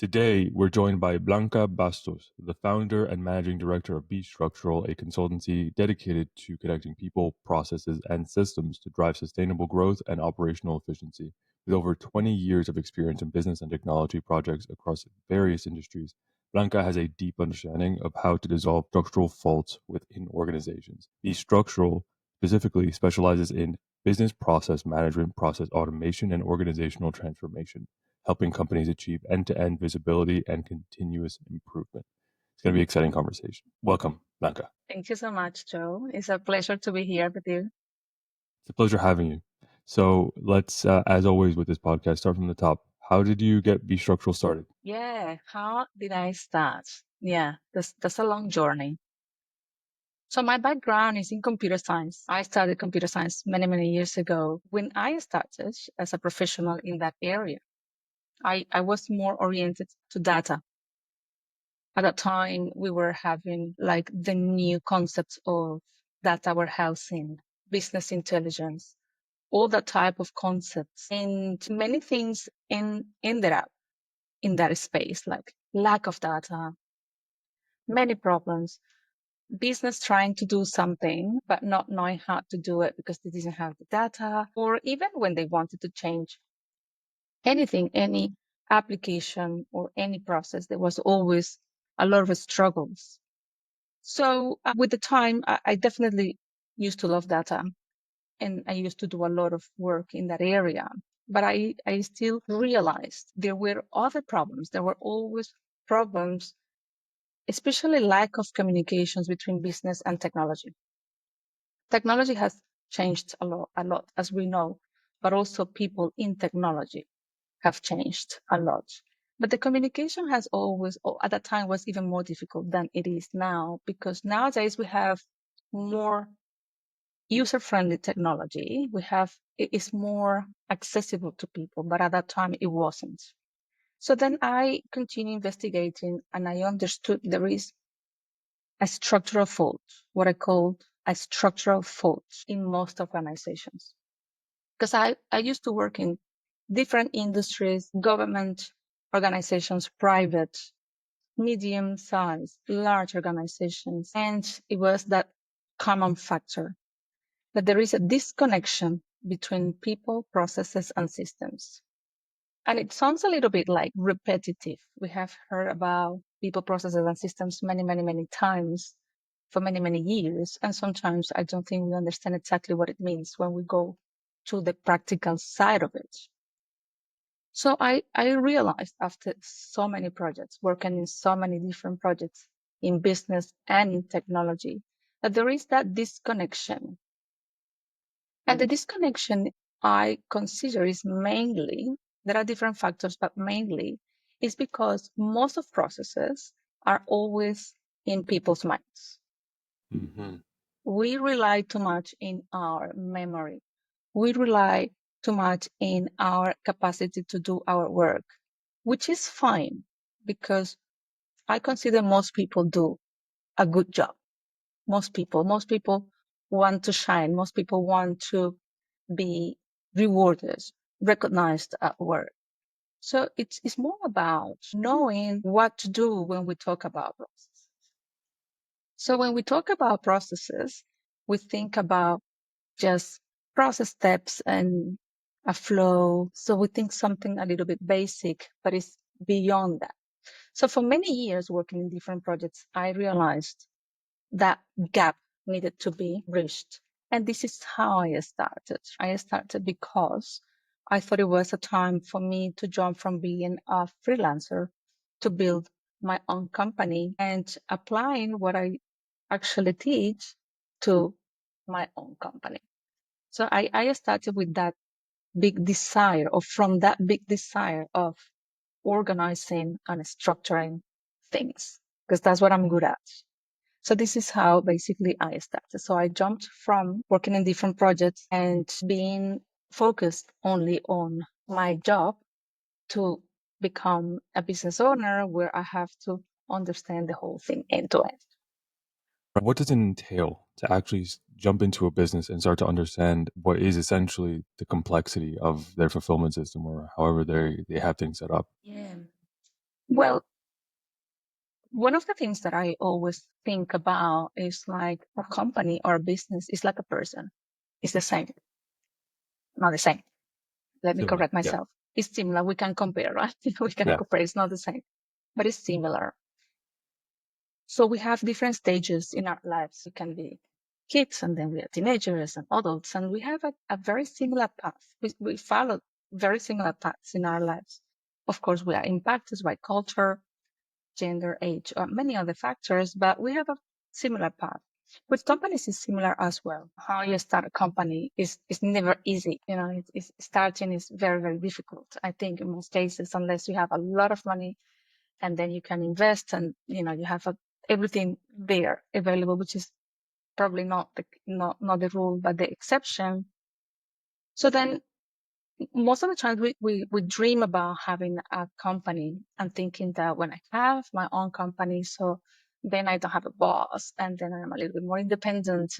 Today, we're joined by Blanca Bastos, the founder and managing director of bstructural, a consultancy dedicated to connecting people, processes, and systems to drive sustainable growth and operational efficiency. With over 20 years of experience in business and technology projects across various industries, Blanca has a deep understanding of how to dissolve structural faults within organizations. Bstructural specifically specializes in business process management, process automation, and organizational transformation, helping companies achieve end-to-end visibility and continuous improvement. It's going to be an exciting conversation. Welcome, Blanca. Thank you so much, Joe. It's a pleasure to be here with you. It's a pleasure having you. So let's, as always with this podcast, start from the top. How did you get Be Structural started? Yeah, how did I start? Yeah, that's a long journey. So my background is in computer science. I studied computer science many, many years ago. When I started as a professional in that area, I was more oriented to data. At that time, we were having like the new concepts of data warehousing, business intelligence, all that type of concepts. And many things ended up in that space, like lack of data, many problems, business trying to do something, but not knowing how to do it because they didn't have the data, or even when they wanted to change anything, any application or any process, there was always a lot of struggles. So with the time, I definitely used to love data and I used to do a lot of work in that area. But I still realized there were other problems. There were always problems, especially lack of communications between business and technology. Technology has changed a lot, as we know, but also people in technology have changed a lot. But the communication has always, or at that time, was even more difficult than it is now, because nowadays we have more user-friendly technology. It is more accessible to people, but at that time it wasn't. So then I continued investigating and I understood there is a structural fault, what I called a structural fault in most organizations. Because I used to work in different industries, government organizations, private, medium sized, large organizations. And it was that common factor that there is a disconnection between people, processes, and systems. And it sounds a little bit like repetitive. We have heard about people, processes, and systems many, many, many times for many, many years. And sometimes I don't think we understand exactly what it means when we go to the practical side of it. So I realized after so many projects, working in so many different projects in business and in technology, that there is that disconnection. And the disconnection I consider is mainly, there are different factors, but mainly is because most of processes are always in people's minds. Mm-hmm. We rely too much in our memory. We rely too much in our capacity to do our work, which is fine because I consider most people do a good job. Most people want to shine. Most people want to be rewarded, recognized at work. So it's more about knowing what to do when we talk about processes. So when we talk about processes, we think about just process steps and a flow. So we think something a little bit basic, but it's beyond that. So for many years working in different projects, I realized that gap needed to be bridged. And this is how I started. I started because I thought it was a time for me to jump from being a freelancer to build my own company and applying what I actually teach to my own company. So I started with that big desire, or from that big desire of organizing and structuring things, because that's what I'm good at. So this is how basically I started. So I jumped from working in different projects and being focused only on my job to become a business owner where I have to understand the whole thing end to end. What does it entail to actually jump into a business and start to understand what is essentially the complexity of their fulfillment system or however they have things set up? Yeah. Well, one of the things that I always think about is like a company or a business is like a person. It's the same, not the same. Let me Similar. correct Yeah. myself. It's similar. We can compare, right? We can Yeah. compare. It's not the same, but it's similar. So we have different stages in our lives. We can be kids, and then we are teenagers and adults, and we have a very similar path. We follow very similar paths in our lives. Of course, we are impacted by culture, gender, age, or many other factors, but we have a similar path. With companies, it's similar as well. How you start a company is never easy. You know, starting is very, very difficult. I think in most cases, unless you have a lot of money and then you can invest and, you know, you have everything there available, which is probably not the rule, but the exception. So then most of the time we dream about having a company and thinking that when I have my own company, so then I don't have a boss and then I'm a little bit more independent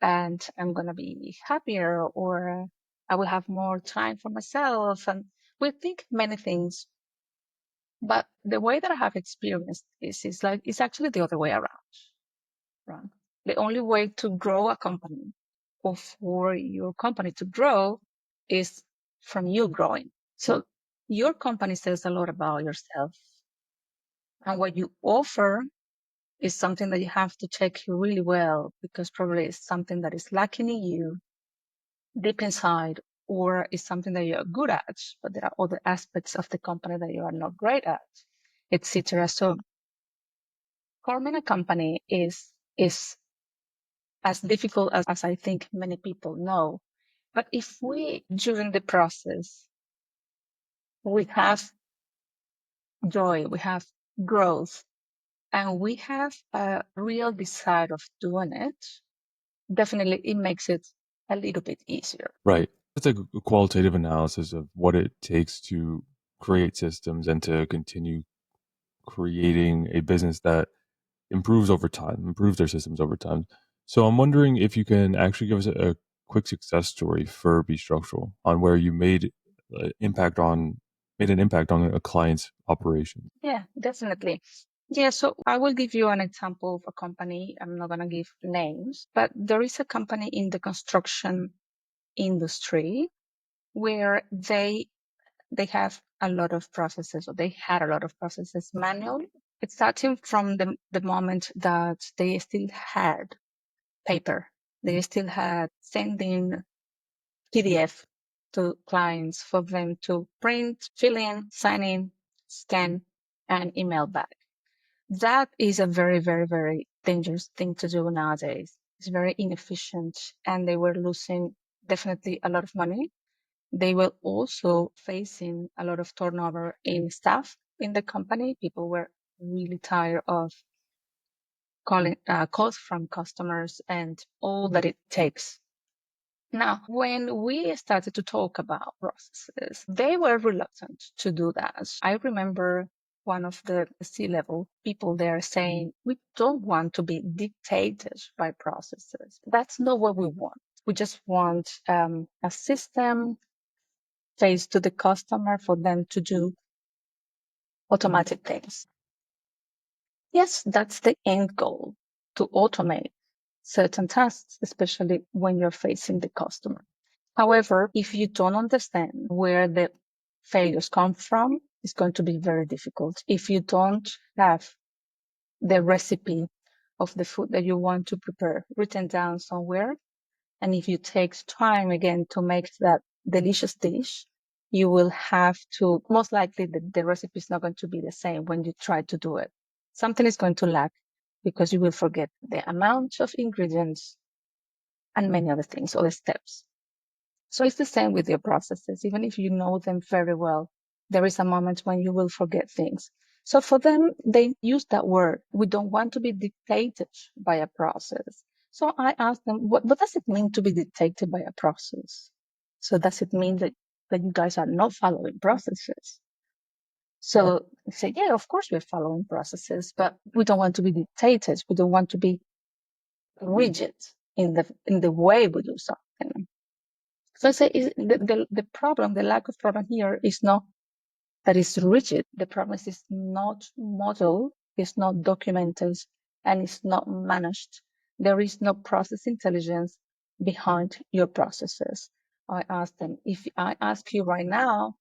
and I'm going to be happier, or I will have more time for myself. And we think many things, but the way that I have experienced this is like, it's actually the other way around, right? The only way to grow a company or for your company to grow is from you growing. So your company says a lot about yourself, and what you offer is something that you have to check really well, because probably it's something that is lacking in you deep inside, or is something that you're good at, but there are other aspects of the company that you are not great at, etc. So forming a company is as difficult as I think many people know. But if we, during the process, we have joy, we have growth, and we have a real desire of doing it, definitely it makes it a little bit easier. Right. It's like a qualitative analysis of what it takes to create systems and to continue creating a business that improves over time, improves their systems over time. So I'm wondering if you can actually give us a quick success story for Be Structural on where you made an impact on a client's operation. Yeah, definitely. Yeah, so I will give you an example of a company. I'm not going to give names, but there is a company in the construction industry where they have a lot of processes, or they had a lot of processes manually. It's starting from the moment that they still had paper. They still had sending PDF to clients for them to print, fill in, sign in, scan, and email back. That is a very, very, very dangerous thing to do nowadays. It's very inefficient, and they were losing definitely a lot of money. They were also facing a lot of turnover in staff in the company. People were really tired of calls from customers and all that it takes. Now, when we started to talk about processes, they were reluctant to do that. I remember one of the C-level people there saying, we don't want to be dictated by processes. That's not what we want. We just want a system face to the customer for them to do automatic things. Yes, that's the end goal, to automate certain tasks, especially when you're facing the customer. However, if you don't understand where the failures come from, it's going to be very difficult. If you don't have the recipe of the food that you want to prepare written down somewhere, and if you take time again to make that delicious dish, you will have to, most likely the recipe is not going to be the same when you try to do it. Something is going to lack because you will forget the amount of ingredients and many other things, other steps. So it's the same with your processes. Even if you know them very well, there is a moment when you will forget things. So for them, they use that word. We don't want to be dictated by a process. So I asked them, what does it mean to be dictated by a process? So does it mean that you guys are not following processes? So they say, yeah, of course we're following processes, but we don't want to be dictated. We don't want to be rigid in the way we do something. So I say the problem, the lack of problem here is not that is rigid. The problem is not modeled, it's not documented, and it's not managed. There is no process intelligence behind your processes. I ask them, if I ask you right now,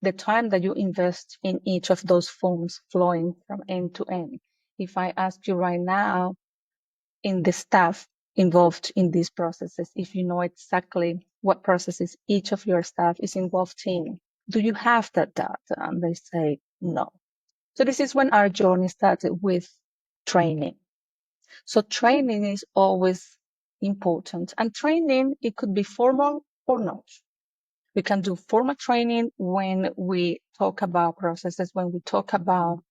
the time that you invest in each of those forms flowing from end to end, if I ask you right now, in the staff involved in these processes, if you know exactly what processes each of your staff is involved in, do you have that data? And they say no. So this is when our journey started with training. So training is always important, and training, it could be formal or not. We can do formal training when we talk about processes, when we talk about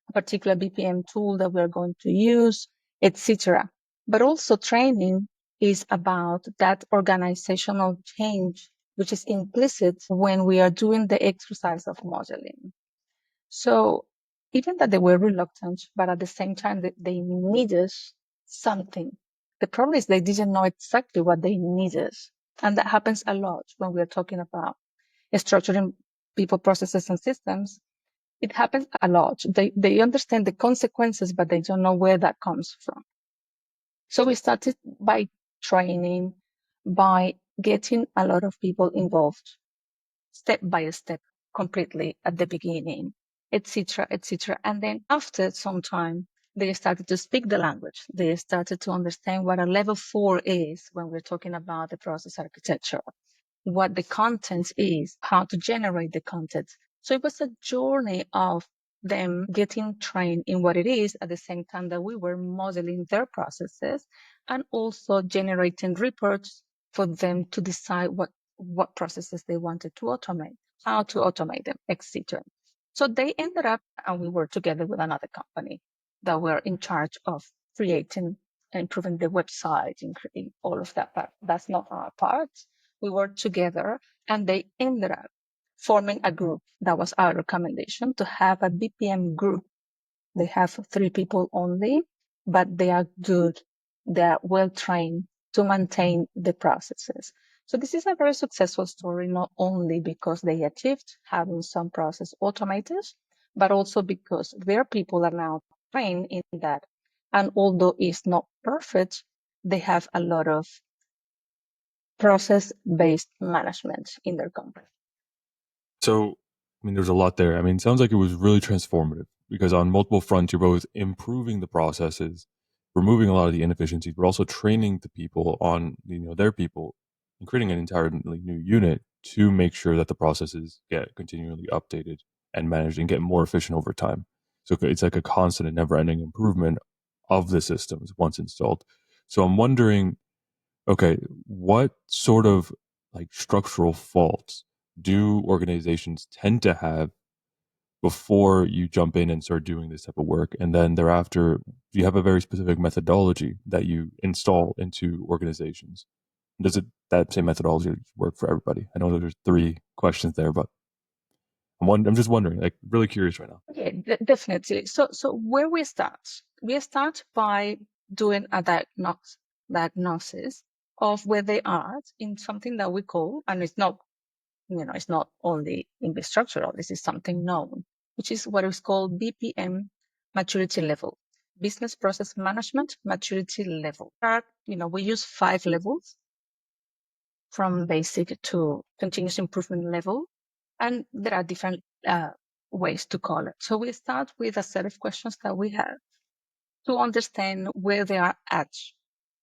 a particular BPM tool that we're going to use, etc. But also training is about that organizational change, which is implicit when we are doing the exercise of modeling. So even that they were reluctant, but at the same time that they needed something. The problem is they didn't know exactly what they needed. And that happens a lot when we're talking about structuring people, processes, and systems. It happens a lot. They understand the consequences, but they don't know where that comes from. So we started by training, by getting a lot of people involved, step by step, completely at the beginning, etc., etc. And then after some time, they started to speak the language. They started to understand what a level 4 is when we're talking about the process architecture, what the content is, how to generate the content. So it was a journey of them getting trained in what it is at the same time that we were modeling their processes and also generating reports for them to decide what processes they wanted to automate, how to automate them, etc. So they ended up, and we were together with another company that were in charge of creating and improving the website, and all of that part. That's not our part. We worked together, and they ended up forming a group. That was our recommendation, to have a BPM group. They have 3 people only, but they are good. They are well trained to maintain the processes. So this is a very successful story, not only because they achieved having some process automated, but also because their people are now trained in that. And although it's not perfect, they have a lot of process-based management in their company. So, I mean, there's a lot there. I mean, it sounds like it was really transformative because on multiple fronts, you're both improving the processes, removing a lot of the inefficiencies, but also training the people on, their people and creating an entirely new unit to make sure that the processes get continually updated and managed and get more efficient over time. So it's like a constant and never ending improvement of the systems once installed. So I'm wondering, okay, what sort of like structural faults do organizations tend to have before you jump in and start doing this type of work? And then thereafter, do you have a very specific methodology that you install into organizations? Does it that same methodology work for everybody? I know there's 3 questions there, but I'm just wondering, like really curious right now. Okay, definitely. So where we start by doing a diagnosis of where they are in something that we call, and it's not only in the structural, this is something known, which is what is called BPM maturity level, business process management maturity level. We use 5 levels from basic to continuous improvement level, and there are different ways to call it. So we start with a set of questions that we have to understand where they are at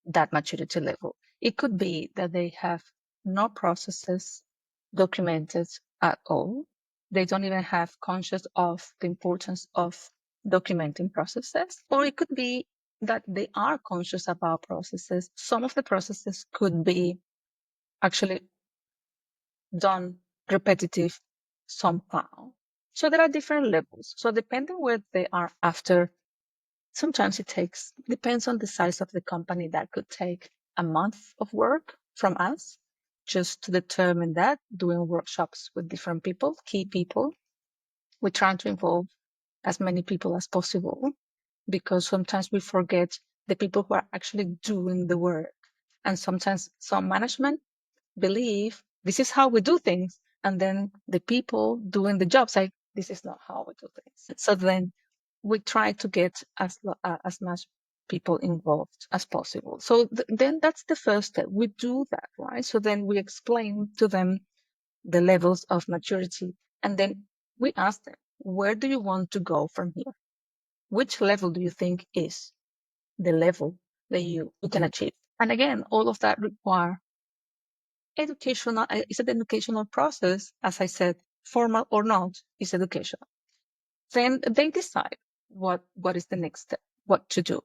that maturity level. It could be that they have no processes documented at all. They don't even have conscious of the importance of documenting processes, or it could be that they are conscious about processes. Some of the processes could be actually done repetitive somehow. So there are different levels. So depending where they are after, sometimes depends on the size of the company, that could take a month of work from us just to determine that, doing workshops with different people, key people. We're trying to involve as many people as possible because sometimes we forget the people who are actually doing the work. And sometimes some management believe this is how we do things, And then the people doing the job say, this is not how we do things. So then we try to get as much people involved as possible. So then that's the first step. We do that, right? So then we explain to them the levels of maturity, and then we ask them, where do you want to go from here? Which level do you think is the level that you can achieve? And again, all of that require educational. It's an educational process, as I said, formal or not, is educational. Then they decide what is the next step, what to do.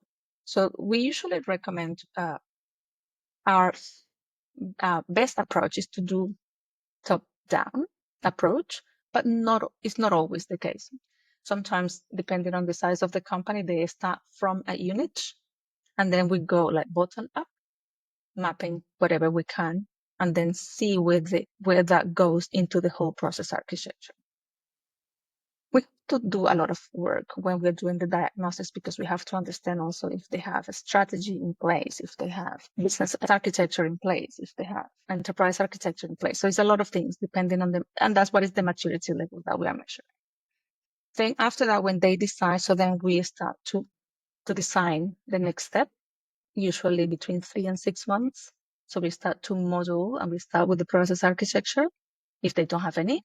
So we usually recommend our best approach is to do top-down approach, but it's not always the case. Sometimes, depending on the size of the company, they start from a unit, and then we go like bottom up, mapping whatever we can, and then see where that goes into the whole process architecture. We have to do a lot of work when we're doing the diagnostics, because we have to understand also if they have a strategy in place, if they have business architecture in place, if they have enterprise architecture in place. So it's a lot of things depending on them. And that's what is the maturity level that we are measuring. Then after that, when they decide, so then we start to design the next step, usually between 3 and 6 months. So we start to model, and we start with the process architecture if they don't have any,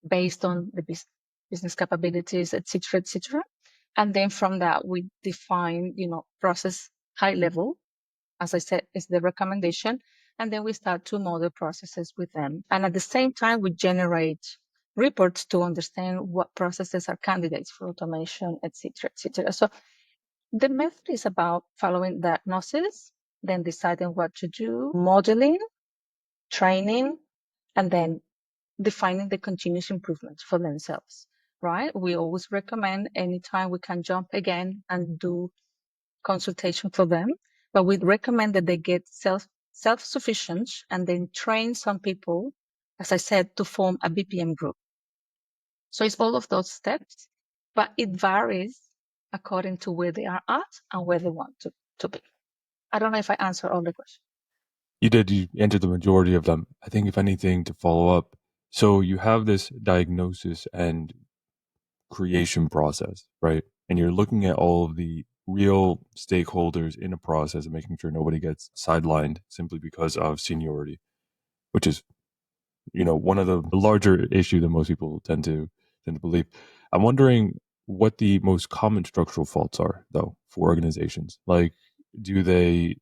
based on the business capabilities, et cetera, et cetera. And then from that, we define, process high level. As I said, is the recommendation. And then we start to model processes with them. And at the same time, we generate reports to understand what processes are candidates for automation, et cetera, et cetera. So the method is about following diagnosis, then deciding what to do, modeling, training, and then defining the continuous improvements for themselves, right? We always recommend anytime we can jump again and do consultation for them, but we recommend that they get self-sufficient and then train some people, as I said, to form a BPM group. So it's all of those steps, but it varies according to where they are at and where they want to be. I don't know if I answered all the questions. You did. You answered the majority of them. I think, if anything, to follow up, so you have this diagnosis and creation process, right? And you're looking at all of the real stakeholders in a process and making sure nobody gets sidelined simply because of seniority, which is, one of the larger issue that most people tend to believe. I'm wondering what the most common structural faults are, though, for organizations. Like, do they,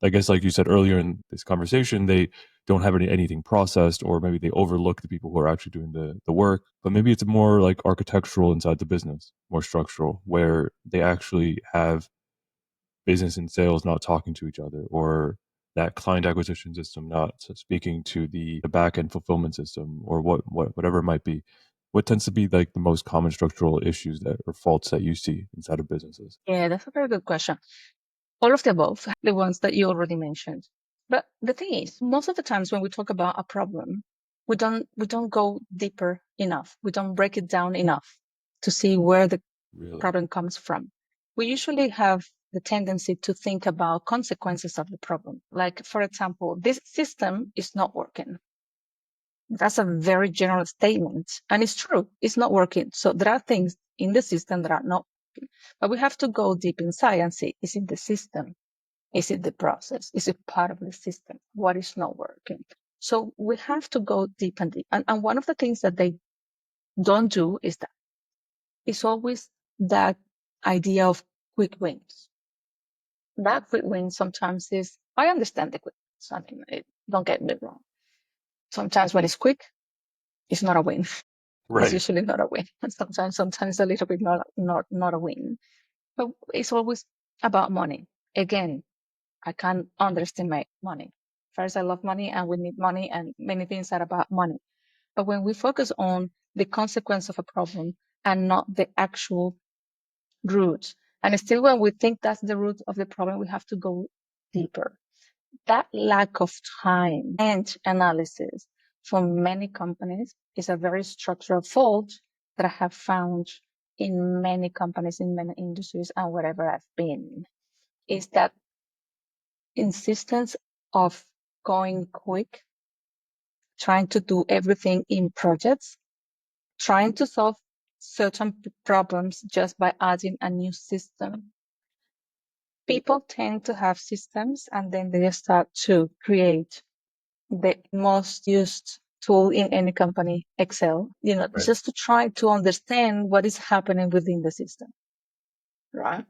I guess, like you said earlier in this conversation, they don't have anything processed, or maybe they overlook the people who are actually doing the work. But maybe it's more like architectural inside the business, more structural, where they actually have business and sales not talking to each other, or that client acquisition system not speaking to the back end fulfillment system, or whatever it might be. What tends to be like the most common structural issues that or faults that you see inside of businesses? Yeah, that's a very good question. All of the above, the ones that you already mentioned. But the thing is, most of the times when we talk about a problem, we don't go deeper enough. We don't break it down enough to see where the Really? problem comes from. We usually have the tendency to think about consequences of the problem. Like, for example, this system is not working. That's a very general statement. And it's true, it's not working. So there are things in the system that are not working. But we have to go deep inside and see, is it the system? Is it the process? Is it part of the system? What is not working? So we have to go deep and deep. And one of the things that they don't do is that it's always that idea of quick wins. That quick win sometimes is, I understand the quick wins. I mean, don't get me wrong. Sometimes when it's quick, it's not a win. It's Right. usually not a win. And sometimes a little bit not a win. But it's always about money. Again, I can't underestimate money. First, I love money and we need money, and many things are about money. But when we focus on the consequence of a problem and not the actual root, and still when we think that's the root of the problem, we have to go deeper. That lack of time and analysis for many companies is a very structural fault that I have found in many companies, in many industries, and wherever I've been, is that insistence of going quick trying to do everything in projects, trying to solve certain problems just by adding a new system. People tend to have systems and then they start to create the most used tool in any company, Excel, Right. just to try to understand what is happening within the system, right?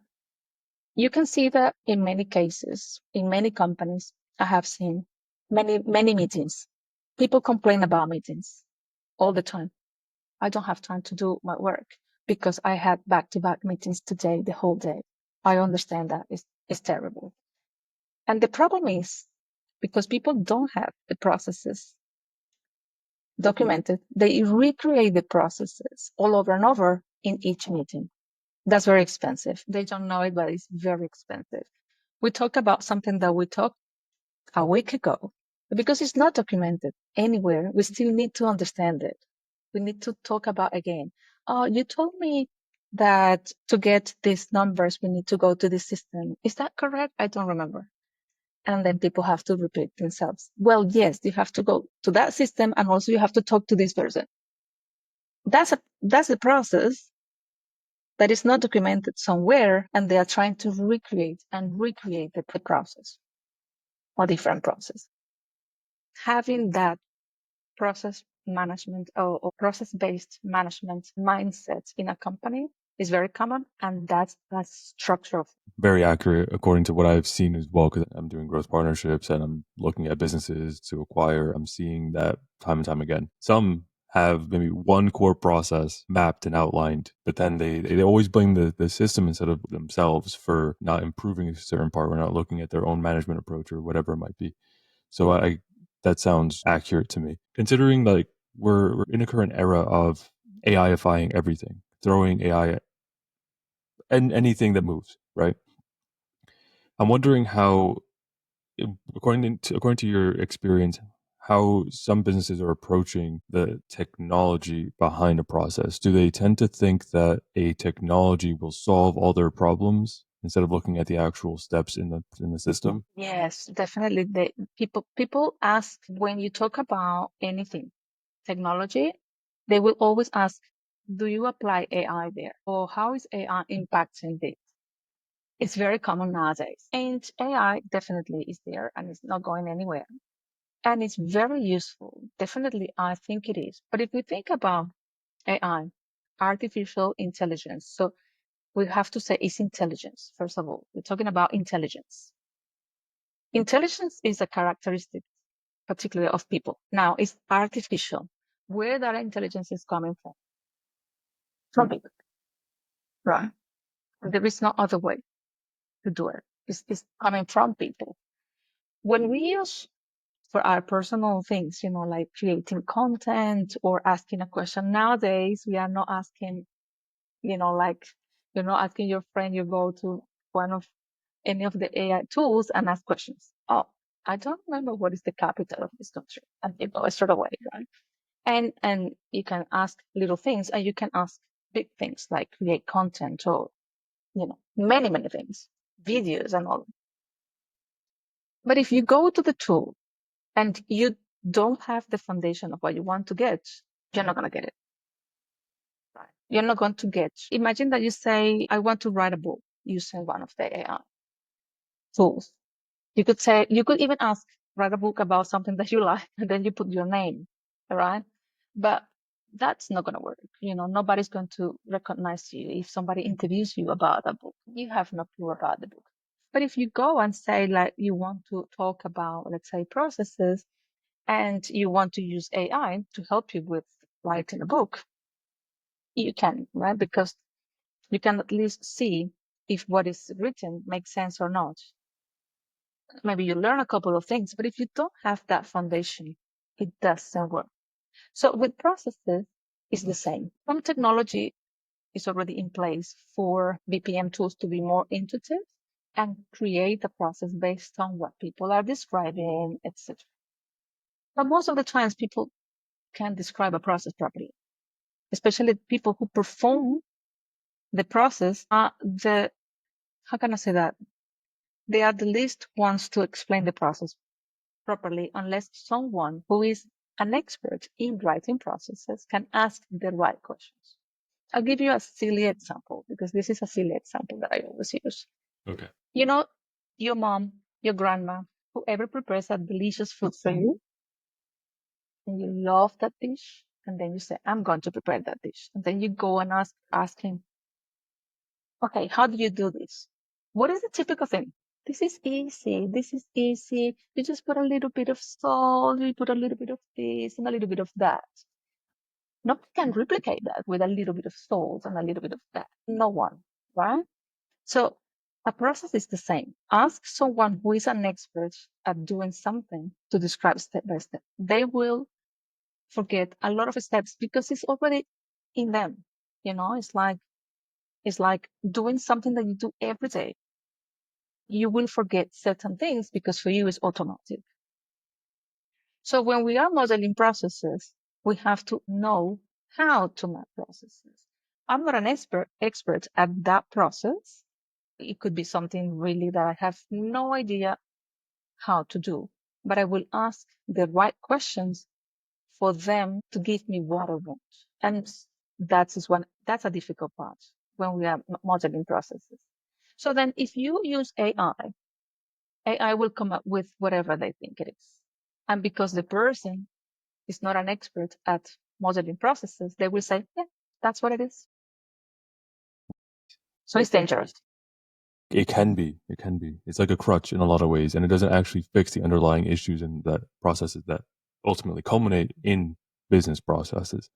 You can see that in many cases, in many companies, I have seen many meetings. People complain about meetings all the time. I don't have time to do my work because I had back-to-back meetings today, the whole day. I understand that it's terrible. And the problem is because people don't have the processes documented, they recreate the processes all over and over in each meeting. That's very expensive. They don't know it, but it's very expensive. We talk about something that we talked a week ago, but because it's not documented anywhere, we still need to understand it. We need to talk about again. Oh, you told me that to get these numbers, we need to go to this system. Is that correct? I don't remember. And then people have to repeat themselves. Well, yes, you have to go to that system and also you have to talk to this person. That's a process that is not documented somewhere, and they are trying to recreate the process or different process. Having that process management or process-based management mindset in a company is very common, and that's structural. Very accurate according to what I've seen as well, because I'm doing growth partnerships and I'm looking at businesses to acquire. I'm seeing that time and time again. Some have maybe one core process mapped and outlined, but then they always blame the system instead of themselves for not improving a certain part or not looking at their own management approach or whatever it might be. So I that sounds accurate to me. Considering like we're in a current era of AIifying everything, throwing AI and anything that moves, right? I'm wondering how, according to your experience, how some businesses are approaching the technology behind a process. Do they tend to think that a technology will solve all their problems instead of looking at the actual steps in the system? Yes, definitely. People ask when you talk about anything, technology, they will always ask, do you apply AI there? Or how is AI impacting this? It's very common nowadays. And AI definitely is there and it's not going anywhere. And it's very useful. Definitely, I think it is. But if we think about AI, artificial intelligence, so we have to say it's intelligence, first of all. We're talking about intelligence. Intelligence is a characteristic, particularly of people. Now, it's artificial. Where that intelligence is coming from? From people, right? There is no other way to do it. It's coming from people. When we use for our personal things, like creating content or asking a question, nowadays we are not asking, like you're not asking your friend, you go to one of any of the AI tools and ask questions. Oh, I don't remember what is the capital of this country. And you go straight away, right? And you can ask little things and you can ask big things like create content or, many things, videos and all. But if you go to the tool and you don't have the foundation of what you want to get, you're not going to get it. Right? You're not going to get. Imagine that you say, I want to write a book using one of the AI tools. You could even ask, write a book about something that you like, and then you put your name, all right? But that's not going to work. Nobody's going to recognize you if somebody interviews you about a book. You have no clue about the book. But if you go and say, like, you want to talk about, let's say, processes, and you want to use AI to help you with writing a book, you can, right? Because you can at least see if what is written makes sense or not. Maybe you learn a couple of things, but if you don't have that foundation, it doesn't work. So with processes, it's the same. Some technology is already in place for BPM tools to be more intuitive and create a process based on what people are describing, etc. But most of the times people can't describe a process properly, especially people who perform the process are how can I say that? They are the least ones to explain the process properly unless someone who is an expert in writing processes can ask the right questions. I'll give you a silly example because this is a silly example that I always use. Okay. You know, your mom, your grandma, whoever prepares a delicious food for you, and you love that dish, and then you say, I'm going to prepare that dish. And then you go and ask him, okay, how do you do this? What is the typical thing? This is easy. This is easy. You just put a little bit of salt, you put a little bit of this and a little bit of that. Nobody can replicate that with a little bit of salt and a little bit of that. No one, right? So a process is the same. Ask someone who is an expert at doing something to describe step by step. They will forget a lot of steps because it's already in them. It's like doing something that you do every day. You will forget certain things because for you it's automatic. So when we are modeling processes, we have to know how to map processes. I'm not an expert at that process. It could be something really that I have no idea how to do, but I will ask the right questions for them to give me what I want. And that's a difficult part when we are modeling processes. So then if you use AI will come up with whatever they think it is. And because the person is not an expert at modeling processes, they will say, yeah, that's what it is. So it's dangerous. It can be. It can be. It's like a crutch in a lot of ways, and it doesn't actually fix the underlying issues and that processes that ultimately culminate in business processes.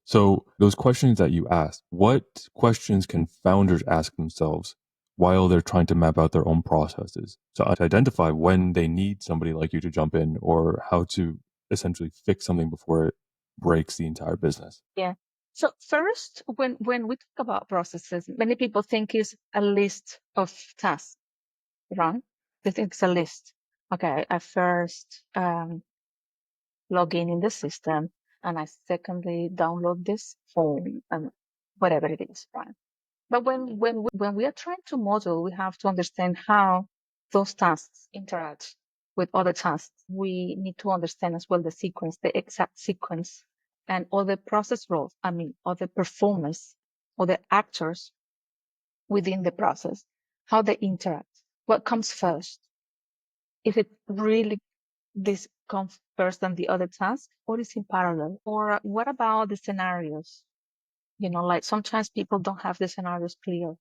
So, those questions that you asked, what questions can founders ask themselves while they're trying to map out their own processes? So, to identify when they need somebody like you to jump in or how to essentially fix something before it breaks the entire business. Yeah. So first, when we talk about processes, many people think it's a list of tasks, right? They think it's a list. Okay, I first log in the system, and I secondly download this form and whatever it is, right? But when we are trying to model, we have to understand how those tasks interact with other tasks. We need to understand as well the sequence, the exact sequence, and all the process roles. I mean, all the performers or the actors within the process, how they interact, what comes first. Is it really this comes first than the other task, or is it parallel? Or what about the scenarios? Like sometimes people don't have the scenarios clear.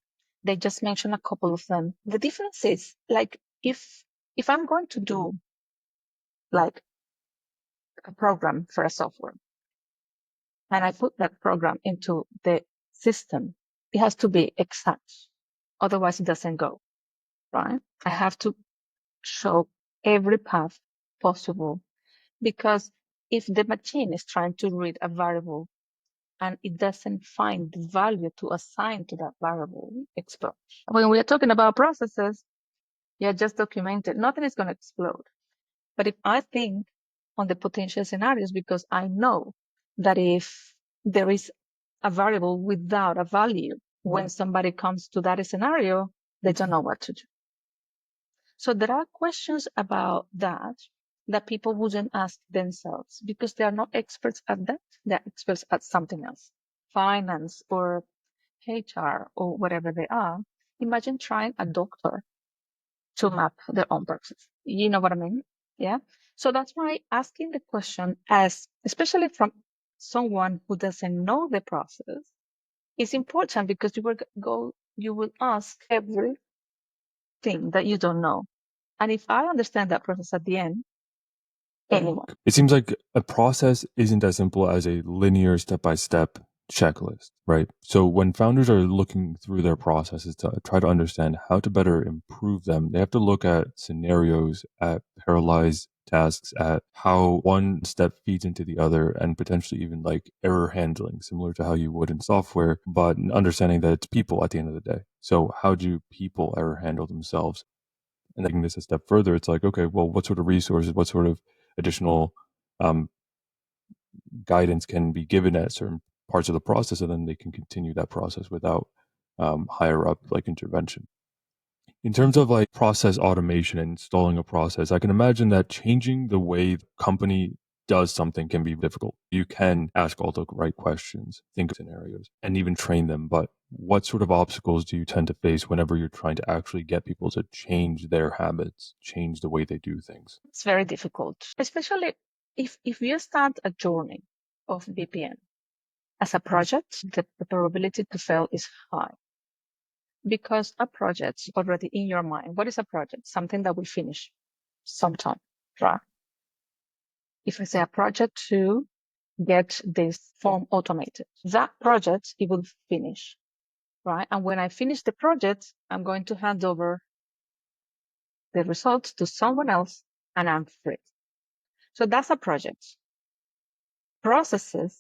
They just mention a couple of them. The difference is like if I'm going to do like a program for a software and I put that program into the system, it has to be exact. Otherwise it doesn't go, right? I have to show every path possible because if the machine is trying to read a variable and it doesn't find the value to assign to that variable, explode. When we are talking about processes, yeah, just documented, nothing is going to explode. But if I think on the potential scenarios, because I know that if there is a variable without a value, when somebody comes to that scenario, they don't know what to do. So there are questions about that people wouldn't ask themselves because they are not experts at that. They're experts at something else, finance or HR or whatever they are. Imagine trying a doctor to map their own process. You know what I mean? Yeah. So that's why asking the question especially from someone who doesn't know the process is important because you will ask everything that you don't know. And if I understand that process at the end, anyone. It seems like a process isn't as simple as a linear step by step checklist, right? So when founders are looking through their processes to try to understand how to better improve them, they have to look at scenarios, at parallelized tasks, at how one step feeds into the other, and potentially even like error handling, similar to how you would in software, but understanding that it's people at the end of the day. So how do people error handle themselves? And taking this a step further, it's like, okay, well, what sort of resources, what sort of additional um, guidance can be given at certain parts of the process, and then they can continue that process without higher up like intervention. In terms of like process automation and installing a process, I can imagine that changing the way the company does something can be difficult. You can ask all the right questions, think of scenarios, and even train them. But what sort of obstacles do you tend to face whenever you're trying to actually get people to change their habits, change the way they do things? It's very difficult, especially if you start a journey of BPM as a project, the probability to fail is high because a project already in your mind. What is a project? Something that will finish sometime, right? If I say a project to get this form automated, that project, it will finish, right? And when I finish the project, I'm going to hand over the results to someone else and I'm free. So that's a project. Processes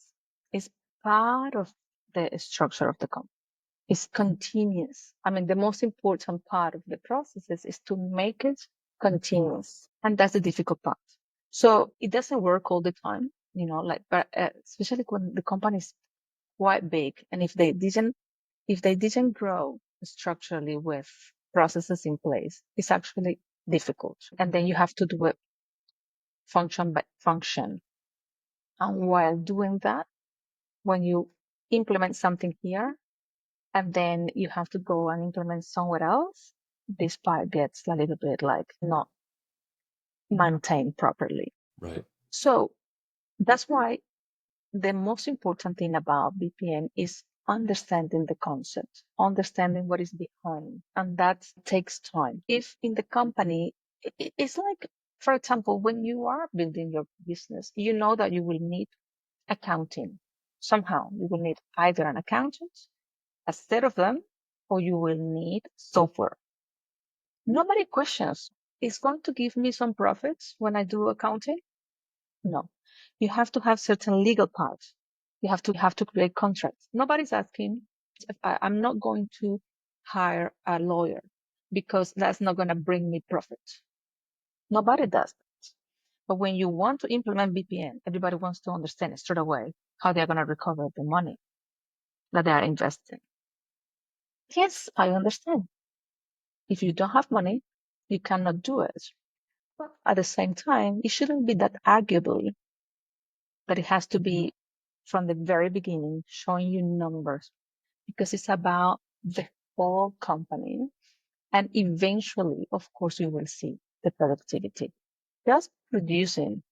is part of the structure of the company. It's continuous. I mean, the most important part of the processes is to make it continuous. And that's the difficult part. So it doesn't work all the time, but especially when the company is quite big. And if they didn't grow structurally with processes in place, it's actually difficult. And then you have to do it function by function. And while doing that, when you implement something here and then you have to go and implement somewhere else, this part gets a little bit like not maintained properly. Right. So that's why the most important thing about BPM is understanding the concept, understanding what is behind, and that takes time. If in the company, it's like, for example, when you are building your business, you know that you will need accounting. Somehow you will need either an accountant, a set of them, or you will need software. Nobody questions, is going to give me some profits when I do accounting? No. You have to have certain legal parts. You have to create contracts. Nobody's asking. I'm not going to hire a lawyer because that's not going to bring me profit. Nobody does that. But when you want to implement BPN, everybody wants to understand straight away how they're going to recover the money that they are investing. Yes, I understand. If you don't have money, you cannot do it. But at the same time, it shouldn't be that arguable that it has to be from the very beginning showing you numbers because it's about the whole company. And eventually, of course, you will see the productivity. Just producing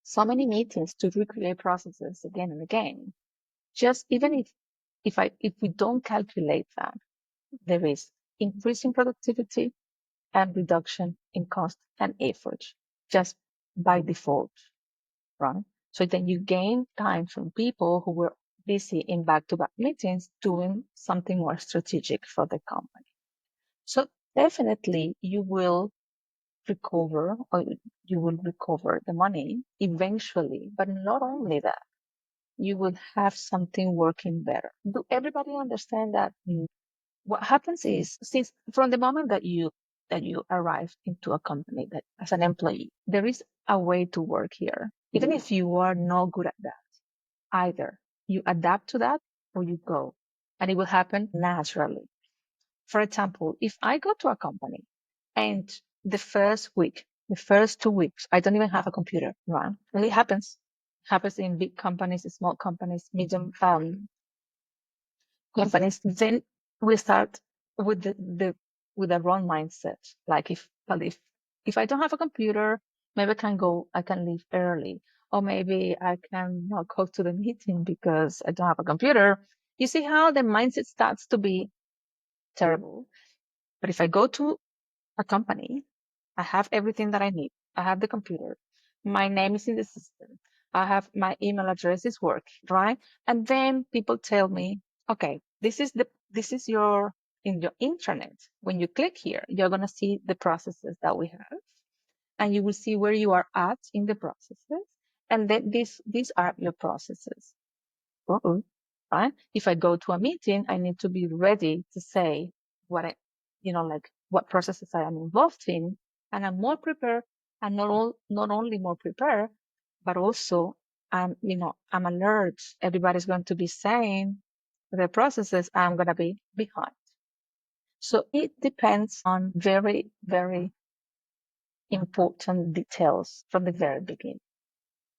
so many meetings to recreate processes again and again. Just even if we don't calculate that, there is increasing productivity and reduction in cost and effort just by default, right? So then you gain time from people who were busy in back-to-back meetings doing something more strategic for the company. So definitely you will recover or you will recover the money eventually, but not only that, you will have something working better. Do everybody understand that? What happens is since from the moment that you arrive into a company that as an employee, there is a way to work here. Even if you are not good at that, either you adapt to that or you go and it will happen naturally. For example, if I go to a company and the first week, the first 2 weeks, I don't even have a computer, right? And it happens in big companies, small companies, medium companies. Then we start with with the wrong mindset. Like if I don't have a computer, maybe I can leave early, or maybe I can not go to the meeting because I don't have a computer. You see how the mindset starts to be terrible. But if I go to a company, I have everything that I need. I have the computer. My name is in the system. I have my email address is working, right? And then people tell me, okay, this is your in your intranet. When you click here, you're gonna see the processes that we have, and you will see where you are at in the processes. And then these are your processes. Uh-oh, right? If I go to a meeting, I need to be ready to say what like what processes I am involved in, and I'm more prepared, and not only more prepared, but also I'm alert. Everybody's going to be saying the processes. I'm going to be behind. So it depends on very, very important details from the very beginning.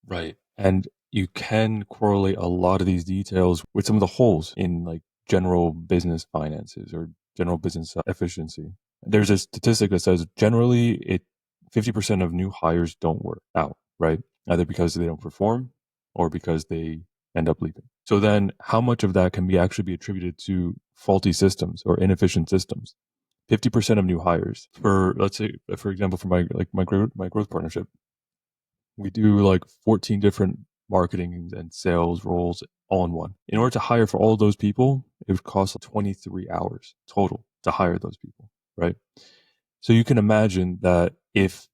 Right. And you can correlate a lot of these details with some of the holes in like general business finances or general business efficiency. There's a statistic that says generally it 50% of new hires don't work out, right? Either because they don't perform or because they end up leaving. So then how much of that can be actually be attributed to faulty systems or inefficient systems? 50% of new hires for, let's say, for example, for my growth partnership, we do like 14 different marketing and sales roles all in one. In order to hire for all of those people, it would cost 23 hours total to hire those people, right? So you can imagine that if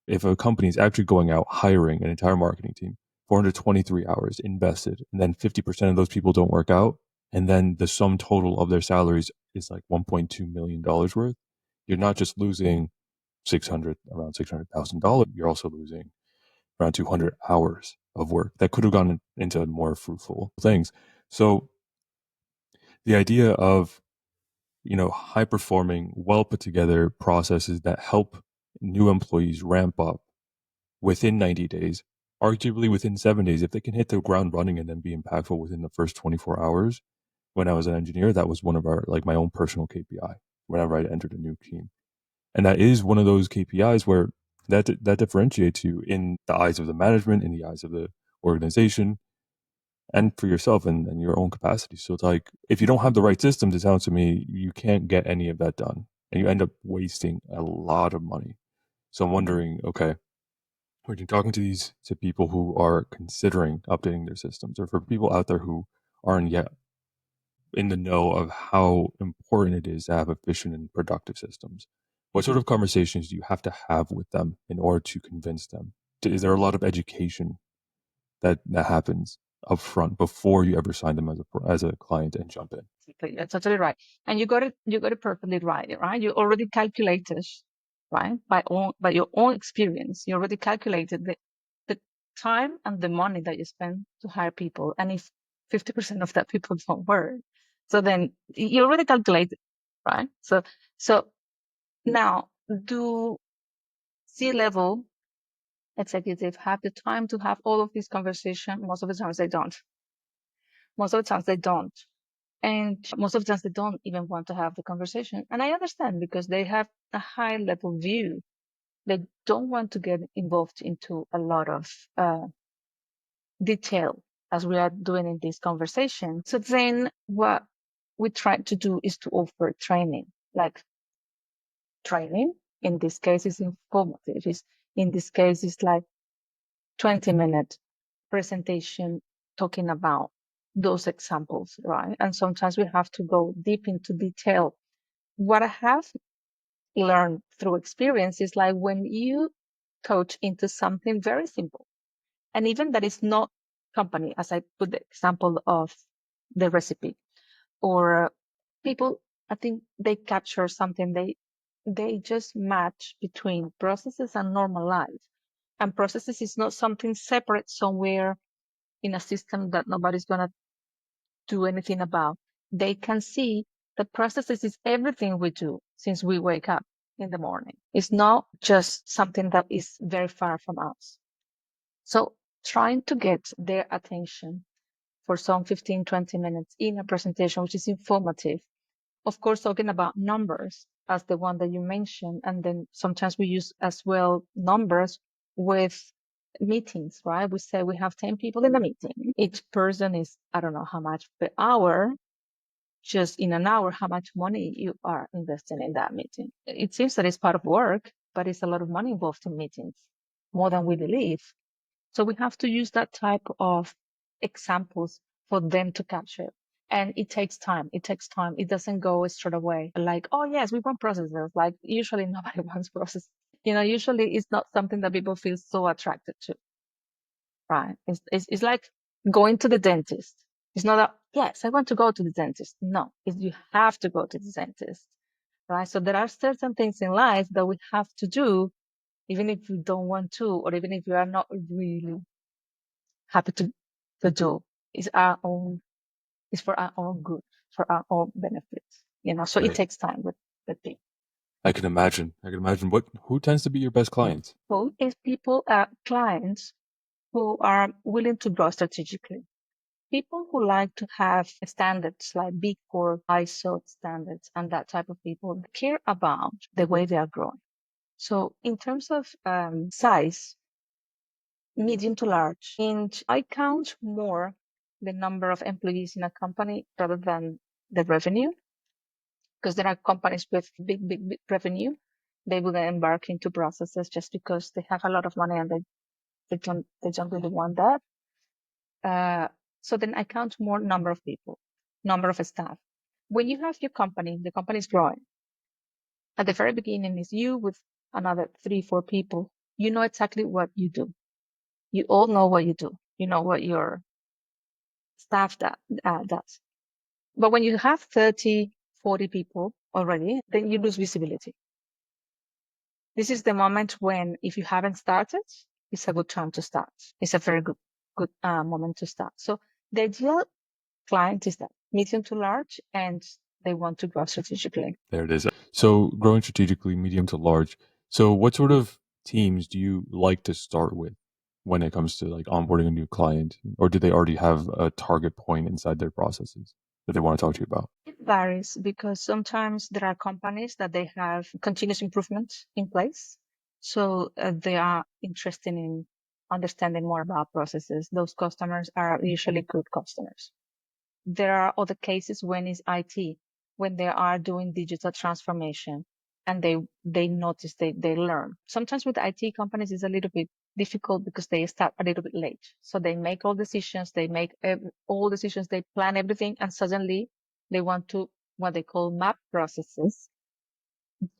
a company is actually going out hiring an entire marketing team, 423 hours invested, and then 50% of those people don't work out, and then the sum total of their salaries is like $1.2 million worth, you're not just losing around $600,000, you're also losing around 200 hours of work that could have gone into more fruitful things. So the idea of, high performing, well put together processes that help new employees ramp up within 90 days, arguably within 7 days, if they can hit the ground running and then be impactful within the first 24 hours. When I was an engineer, that was one of our, like my own personal KPI whenever I entered a new team. And that is one of those KPIs where that differentiates you in the eyes of the management, in the eyes of the organization, and for yourself and your own capacity. So it's like if you don't have the right systems, it sounds to me you can't get any of that done, and you end up wasting a lot of money. So I'm wondering, okay, when you're talking to people who are considering updating their systems, or for people out there who aren't yet in the know of how important it is to have efficient and productive systems, what sort of conversations do you have to have with them in order to convince them? Is there a lot of education that happens up front before you ever sign them as a client and jump in? Exactly. You're totally right. And you got it perfectly right? You already calculated, right? By your own experience, you already calculated the time and the money that you spend to hire people. And if 50% of that people don't work, so then you already calculated, right? So now, do C-level executives have the time to have all of these conversations? Most of the times they don't. Most of the times they don't. And most of the times they don't even want to have the conversation. And I understand because they have a high level view. They don't want to get involved into a lot of detail as we are doing in this conversation. So then what we try to do is to offer training, like training. In this case, is informative. In this case, it's like 20-minute presentation talking about those examples, right? And sometimes we have to go deep into detail. What I have learned through experience is like when you coach into something very simple, and even that is not company, as I put the example of the recipe, or people, I think they capture something. They just match between processes and normal life. And processes is not something separate somewhere in a system that nobody's gonna do anything about. They can see the processes is everything we do since we wake up in the morning. It's not just something that is very far from us. So trying to get their attention for some 15, 20 minutes in a presentation, which is informative. Of course, talking about numbers as the one that you mentioned. And then sometimes we use as well numbers with meetings, right? We say we have 10 people in the meeting. Each person is, I don't know how much per hour, just in an hour, how much money you are investing in that meeting. It seems that it's part of work, but it's a lot of money involved in meetings, more than we believe. So we have to use that type of examples for them to capture. And it takes time. It takes time. It doesn't go straight away. Like, oh yes, we want processes. Like usually nobody wants processes. Usually it's not something that people feel so attracted to, right? It's like going to the dentist. It's not that, yes, I want to go to the dentist. No, it's you have to go to the dentist, right? So there are certain things in life that we have to do, even if we don't want to, or even if we are not really happy to do. It's our own, it's for our own good, for our own benefits. So it Right. takes time with people. I can imagine. I can imagine. Who tends to be your best clients? So if people are clients, who are willing to grow strategically. People who like to have standards like Big Four, ISO standards, and that type of people care about the way they are growing. So in terms of size, medium to large, and I count more the number of employees in a company rather than the revenue, because there are companies with big revenue. They will embark into processes just because they have a lot of money and they don't really want that. So then I count more number of people, number of staff. When you have your company, the company is growing. At the very beginning is you with another 3, 4 people. You know exactly what you do. You all know what you do. You know what your staff does. But when you have 30, 40 people already, then you lose visibility. This is the moment when, if you haven't started, it's a good time to start. It's a very good moment to start. So the ideal client is that medium to large, and they want to grow strategically. There it is. So growing strategically, medium to large. So what sort of teams do you like to start with when it comes to like onboarding a new client, or do they already have a target point inside their processes that they want to talk to you about? It varies because sometimes there are companies that they have continuous improvement in place. So they are interested in understanding more about processes. Those customers are usually good customers. There are other cases when it's IT, when they are doing digital transformation and they notice they learn. Sometimes with IT companies it's a little bit difficult because they start a little bit late. So they make all decisions, they make all decisions, they plan everything, and suddenly they want to what they call map processes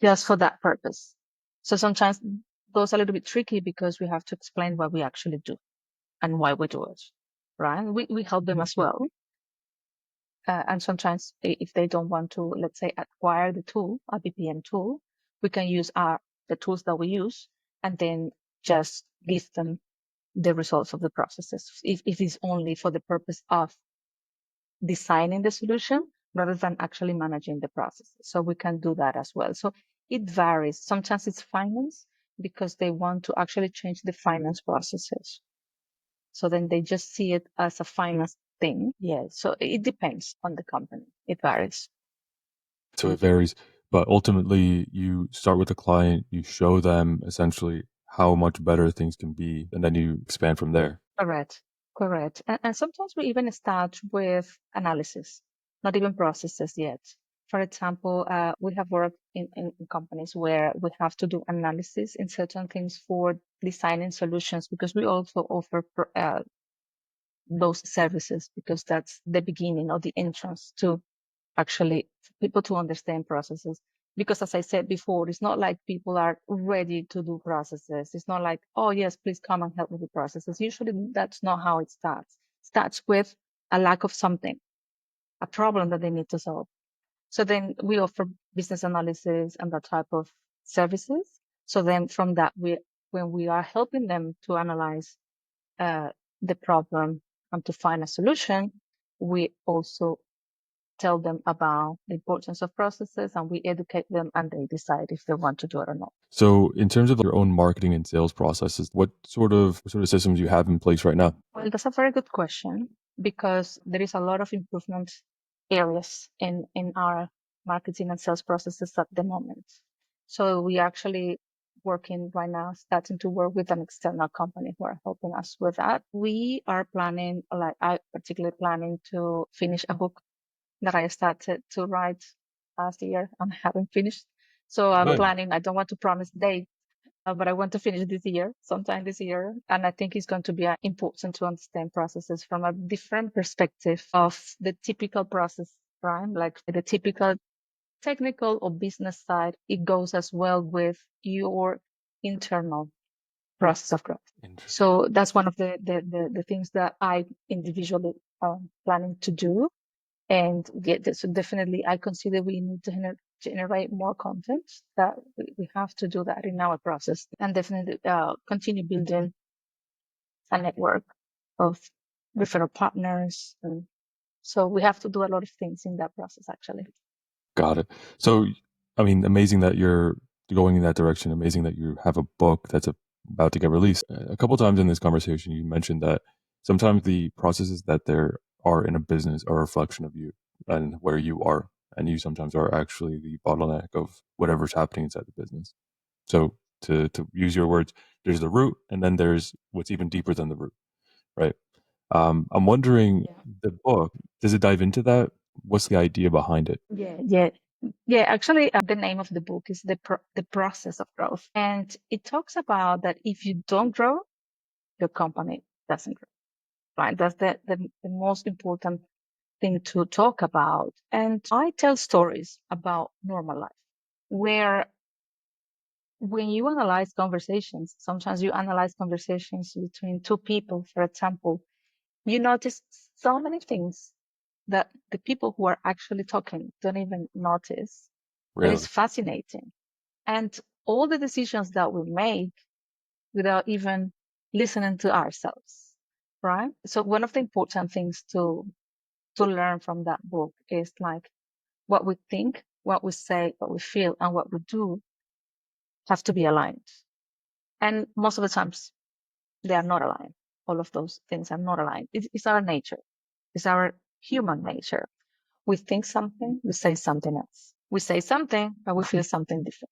just for that purpose. So sometimes those are a little bit tricky because we have to explain what we actually do and why we do it, right? We help them as well. And sometimes if they don't want to, let's say, acquire the tool, a BPM tool, we can use the tools that we use and then just give them the results of the processes. If it's only for the purpose of designing the solution rather than actually managing the processes. So we can do that as well. So it varies. Sometimes it's finance because they want to actually change the finance processes. So then they just see it as a finance thing. Yeah. So it depends on the company. It varies. So it varies, but ultimately you start with the client, you show them essentially how much better things can be, and then you expand from there. Correct. Correct. And sometimes we even start with analysis, not even processes yet. For example, we have worked in companies where we have to do analysis in certain things for designing solutions because we also offer those services because that's the beginning or the entrance to actually people to understand processes. Because as I said before, it's not like people are ready to do processes. It's not like, oh yes, please come and help me with processes. Usually that's not how it starts. It starts with a lack of something, a problem that they need to solve. So then we offer business analysis and that type of services. So then from that, when we are helping them to analyze uh, the problem and to find a solution, we also tell them about the importance of processes and we educate them and they decide if they want to do it or not. So in terms of your own marketing and sales processes, what sort of systems do you have in place right now? Well, that's a very good question because there is a lot of improvement areas in our marketing and sales processes at the moment. So we actually working right now, starting to work with an external company who are helping us with that. We are planning, like I particularly planning to finish a book that I started to write last year and haven't finished. So I'm Good. planning, I don't want to promise date, but I want to finish this year, sometime this year. And I think it's going to be important to understand processes from a different perspective of the typical process, right? Like the typical technical or business side, it goes as well with your internal process of growth. Interesting. So that's one of the things that I individually planning to do and get this. So definitely, I consider we need to generate more content. That we have to do that in our process, and definitely continue building a network of referral partners. And so we have to do a lot of things in that process, actually. Got it. So, I mean, amazing that you're going in that direction. Amazing that you have a book. That's a about to get released. A couple times in this conversation, you mentioned that sometimes the processes that there are in a business are a reflection of you and where you are, and you sometimes are actually the bottleneck of whatever's happening inside the business. So to use your words, there's the root, and then there's what's even deeper than the root, right? I'm wondering, Yeah. the book, does it dive into that? What's the idea behind it? Yeah. Yeah. Actually, the name of the book is the process of growth, and it talks about that if you don't grow, your company doesn't grow. Right? That's the most important thing to talk about. And I tell stories about normal life, where when you analyze conversations, sometimes you analyze conversations between two people, for example, you notice so many things that the people who are actually talking don't even notice. That is Really? fascinating. And all the decisions that we make without even listening to ourselves, right? So one of the important things to learn from that book is like what we think, what we say, what we feel, and what we do have to be aligned. And most of the times they are not aligned. All of those things are not aligned. It's our nature. It's our human nature. We think something, we say something else. We say something, but we feel something different.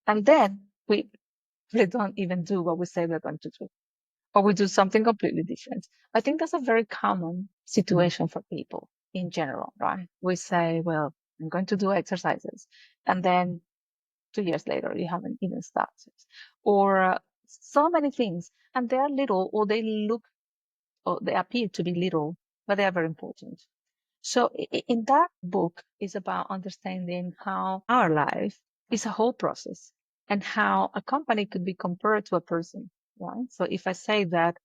And then we really don't even do what we say we're going to do, or we do something completely different. I think that's a very common situation for people in general, right? We say, well, I'm going to do exercises. And then 2 years later, you haven't even started. Or so many things. And they are little, or they look, or they appear to be little, but they are very important. So in that book is about understanding how our life is a whole process and how a company could be compared to a person, right? So if I say that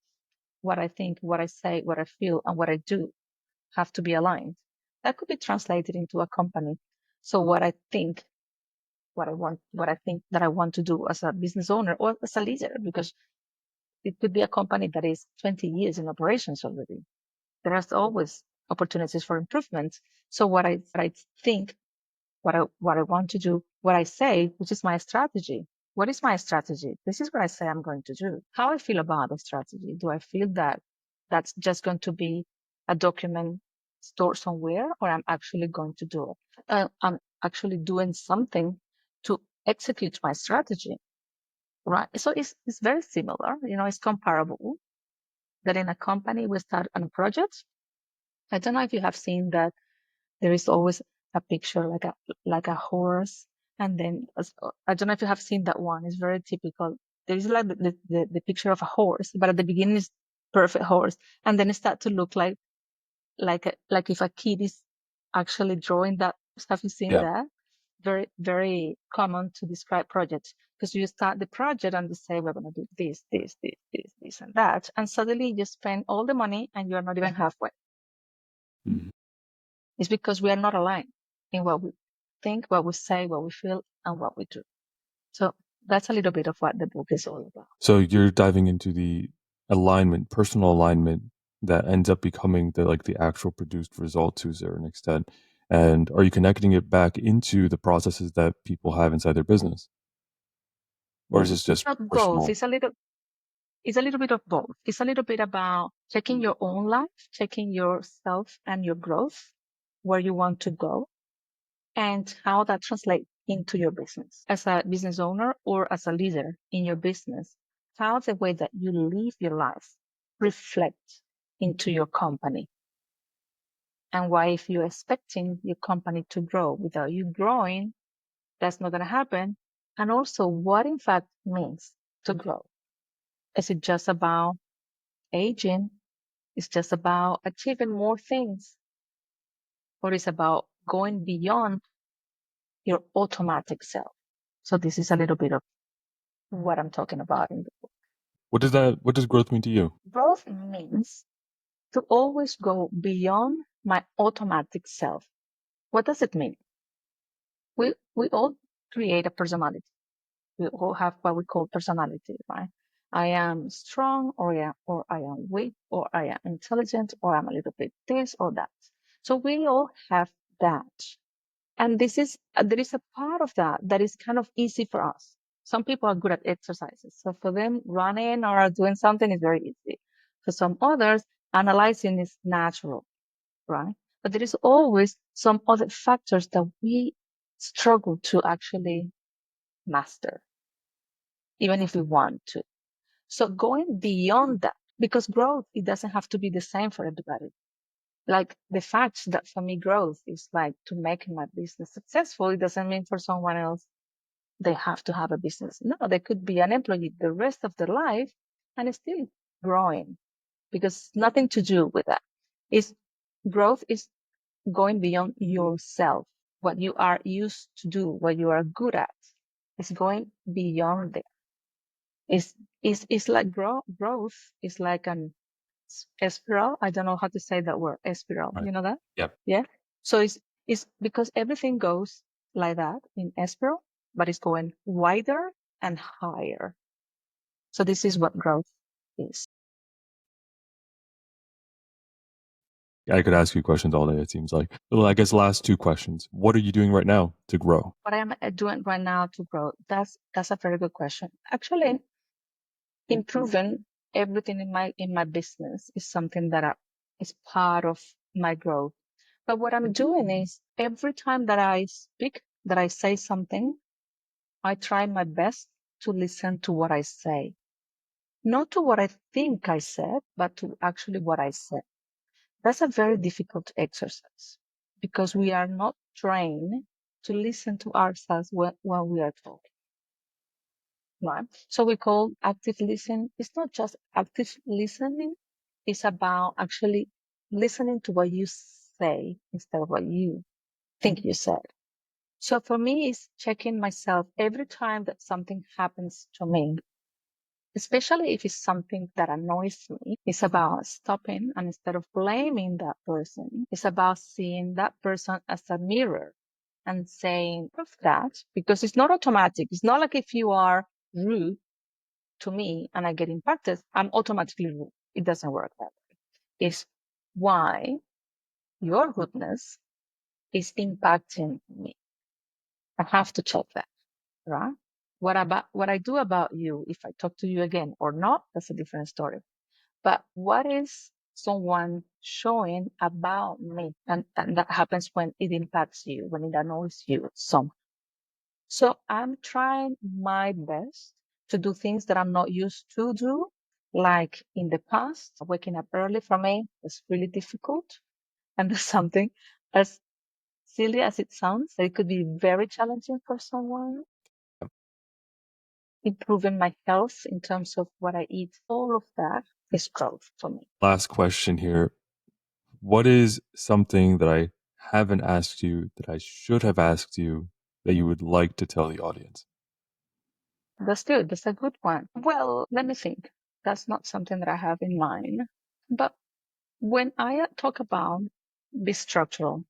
what I think, what I say, what I feel, and what I do have to be aligned, that could be translated into a company. So what I think, what I want, what I think that I want to do as a business owner or as a leader, because it could be a company that is 20 years in operations already. There are always opportunities for improvement. So what I think, what I want to do, what I say, which is my strategy. What is my strategy? This is what I say I'm going to do. How I feel about the strategy. Do I feel that that's just going to be a document stored somewhere, or I'm actually going to do it? I'm actually doing something to execute my strategy, right? So it's very similar. It's comparable that in a company we start on a project. I don't know if you have seen that there is always a picture like a horse, and then I don't know if you have seen that one. It's very typical. There is like the picture of a horse, but at the beginning is perfect horse, and then it start to look like if a kid is actually drawing that. Have you seen Yeah. that? Very very common to describe projects, because you start the project and you say we're going to do this and that, and suddenly you spend all the money and you're not even halfway. Mhm. It's because we are not aligned in what we think, what we say, what we feel, and what we do. So that's a little bit of what the book is all about. So you're diving into the alignment, personal alignment that ends up becoming the actual produced result to a certain extent. And are you connecting it back into the processes that people have inside their business? Or is this just Not both. personal? It's a little bit of both. It's a little bit about checking your own life, checking yourself and your growth, where you want to go, and how that translates into your business as a business owner or as a leader in your business. How the way that you live your life reflect into your company, and why if you're expecting your company to grow without you growing, that's not going to happen. And also what in fact means to grow. Is it just about aging? Is just about achieving more things? Or is about going beyond your automatic self? So this is a little bit of what I'm talking about in the book. What does growth mean to you? Growth means to always go beyond my automatic self. What does it mean? We all create a personality. We all have what we call personality, right? I am strong, or I am weak, or I am intelligent, or I'm a little bit this or that. So we all have that. And there is a part of that that is kind of easy for us. Some people are good at exercises. So for them, running or doing something is very easy. For some others, analyzing is natural, right? But there is always some other factors that we struggle to actually master, even if we want to. So going beyond that, because growth, it doesn't have to be the same for everybody. Like the fact that for me, growth is like to make my business successful. It doesn't mean for someone else they have to have a business. No, they could be an employee the rest of their life and it's still growing because it's nothing to do with that. It's growth is going beyond yourself, what you are used to do, what you are good at. It's going beyond it. It's like growth is like an spiral. I don't know how to say that word, spiral. Right. You know that? Yeah. Yeah. So it's because everything goes like that in spiral, but it's going wider and higher. So this is what growth is. I could ask you questions all day, it seems like. Well, I guess last two questions. What are you doing right now to grow? What I am doing right now to grow? That's a very good question. Actually, improving everything in my business is something that is part of my growth. But what I'm doing is every time that I speak, that I say something, I try my best to listen to what I say, not to what I think I said, but to actually what I said. That's a very difficult exercise because we are not trained to listen to ourselves when we are talking. Right? So we call active listening. It's not just active listening. It's about actually listening to what you say instead of what you think you said. So for me, it's checking myself every time that something happens to me, especially if it's something that annoys me. It's about stopping and instead of blaming that person, it's about seeing that person as a mirror and saying of that because it's not automatic. It's not like if you are rude to me and I get impacted, I'm automatically rude. It doesn't work that way. It's why your rudeness is impacting me. I have to check that, right? What I do about you, if I talk to you again or not, that's a different story. But what is someone showing about me? And that happens when it impacts you, when it annoys you somehow. So I'm trying my best to do things that I'm not used to do. Like in the past, waking up early for me was really difficult. And that's something as silly as it sounds, it could be very challenging for someone. Improving my health in terms of what I eat, all of that is growth for me. Last question here. What is something that I haven't asked you that I should have asked you that you would like to tell the audience? That's good. That's a good one. Well, let me think. That's not something that I have in mind. But when I talk about be structural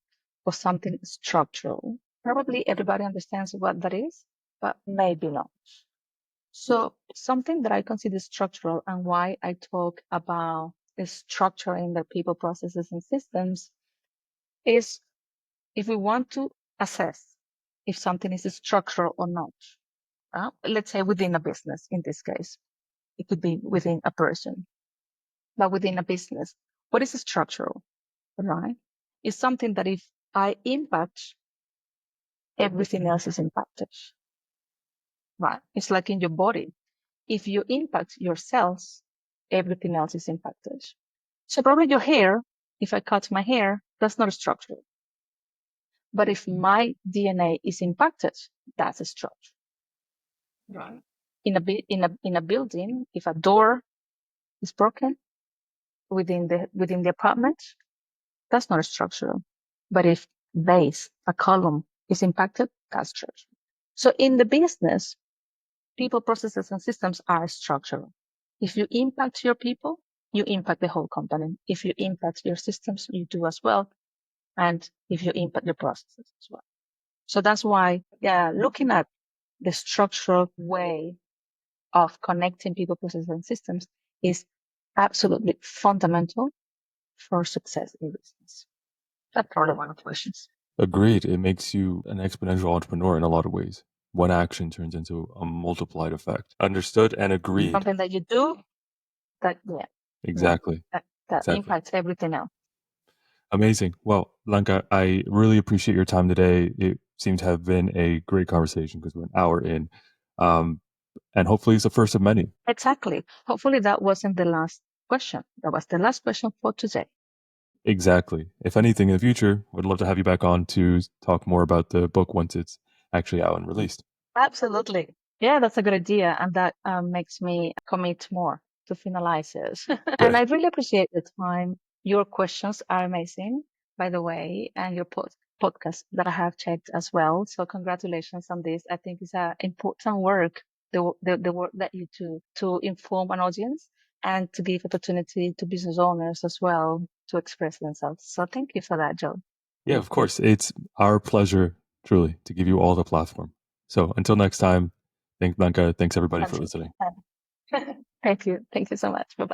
or something structural, probably everybody understands what that is, but maybe not. So something that I consider structural and why I talk about the structure in the people, processes, and systems is if we want to assess if something is structural or not. Let's say within a business, in this case, it could be within a person, but within a business, what is structural, right? It's something that if I impact, everything else is impacted, right? It's like in your body. If you impact your cells, everything else is impacted. So probably your hair, if I cut my hair, that's not structural. But if my DNA is impacted, that's a structure. Right. In a building, if a door is broken within the apartment, that's not structural. But if base, a column is impacted, that's structural. So in the business, people, processes, and systems are structural. If you impact your people, you impact the whole company. If you impact your systems, you do as well. And if you impact your processes as well. So that's why, looking at the structural way of connecting people, processes, and systems is absolutely fundamental for success in business. That's probably one of the questions. Agreed. It makes you an exponential entrepreneur in a lot of ways. one action turns into a multiplied effect. Understood and agreed. Something that you do that, yeah, yeah, Exactly. that Exactly. impacts everything else. Amazing. Well, Blanca, I really appreciate your time today. It seems to have been a great conversation because we're an hour in. Um, and hopefully it's the first of many. Exactly. Hopefully that wasn't the last question. That was the last question for today. Exactly. If anything in the future, would love to have you back on to talk more about the book once it's actually out and released. Absolutely. Yeah, that's a good idea. And that makes me commit more to finalize it. And Great. I really appreciate the time. Your questions are amazing, by the way, and your podcast that I have checked as well. So congratulations on this. I think it's a important work, the work that you do to inform an audience and to give opportunity to business owners as well to express themselves. So thank you for that, Joe. Yeah, of course. It's our pleasure, truly, to give you all the platform. So until next time, thank Blanca. Thanks everybody for Until listening. next time. Thank you. Thank you so much. Bye.